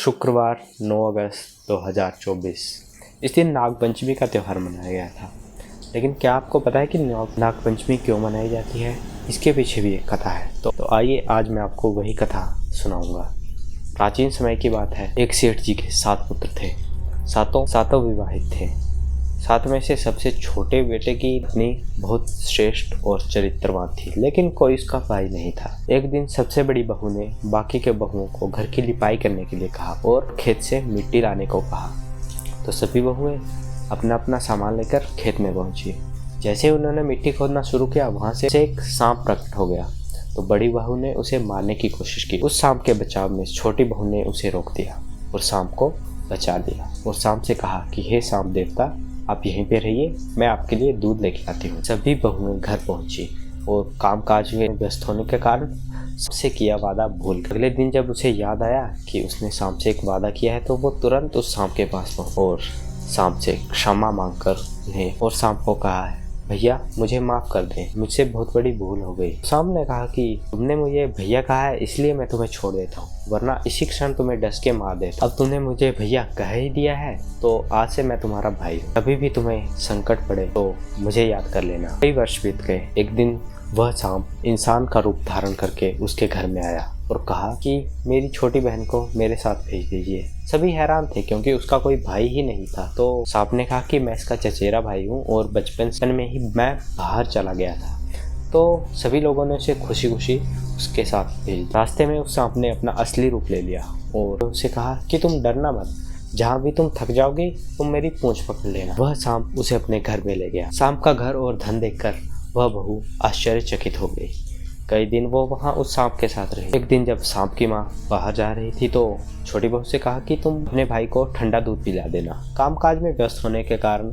शुक्रवार 9 अगस्त 2024 इस दिन नागपंचमी का त्यौहार मनाया गया था। लेकिन क्या आपको पता है कि नागपंचमी क्यों मनाई जाती है? इसके पीछे भी एक कथा है। तो आइए आज मैं आपको वही कथा सुनाऊंगा। प्राचीन समय की बात है। एक सेठ जी के 7 पुत्र थे। सातों विवाहित थे। 7 में से सबसे छोटे बेटे की पत्नी बहुत श्रेष्ठ और चरित्रवान थी, लेकिन कोई उसका भाई नहीं था। एक दिन सबसे बड़ी बहू ने बाकी के बहुओं को घर की लिपाई करने के लिए कहा और खेत से मिट्टी लाने को कहा। तो सभी बहुएं अपना अपना सामान लेकर खेत में पहुंची। जैसे उन्होंने मिट्टी खोदना शुरू किया, वहां से एक सांप प्रकट हो गया। तो बड़ी बहू ने उसे मारने की कोशिश की। उस सांप के बचाव में छोटी बहू ने उसे रोक दिया और सांप को बचा लिया और सांप से कहा कि हे सांप देवता, आप यहीं पे रहिए, मैं आपके लिए दूध लेके आती हूँ। सभी बहुएं घर पहुंची और कामकाज में व्यस्त होने के कारण सबसे किया वादा भूल गई। अगले दिन जब उसे याद आया कि उसने सांप से एक वादा किया है, तो वो तुरंत उस सांप के पास पहुंचा और सांप से क्षमा मांगकर उन्हें और सांप को कहा है, भैया मुझे माफ़ कर दें, मुझसे बहुत बड़ी भूल हो गई। सांप ने कहा कि तुमने मुझे भैया कहा है, इसलिए मैं तुम्हें छोड़ देता हूँ, वरना इसी क्षण तुम्हें डस के मार देता। अब तुमने मुझे भैया कह ही दिया है, तो आज से मैं तुम्हारा भाई हूँ। कभी भी तुम्हें संकट पड़े तो मुझे याद कर लेना। कई वर्ष बीत गए। एक दिन वह सांप इंसान का रूप धारण करके उसके घर में आया और कहा कि मेरी छोटी बहन को मेरे साथ भेज दीजिए। सभी हैरान थे क्योंकि उसका कोई भाई ही नहीं था। तो सांप ने कहा कि मैं इसका चचेरा भाई हूँ और बचपन में ही मैं बाहर चला गया था। तो सभी लोगों ने उसे खुशी खुशी उसके साथ भेज। रास्ते में उस सांप ने अपना असली रूप ले लिया और उसे कहा कि तुम डरना मत, जहाँ भी तुम थक जाओगे तुम मेरी पूंछ पकड़ लेना। वह सांप उसे अपने घर में ले गया। सांप का घर और धन देखकर वह बहू आश्चर्यचकित हो गई। कई दिन वो वहाँ उस सांप के साथ रही। एक दिन जब सांप की माँ बाहर जा रही थी, तो छोटी बहू से कहा कि तुम अपने भाई को ठंडा दूध पिला देना। कामकाज में व्यस्त होने के कारण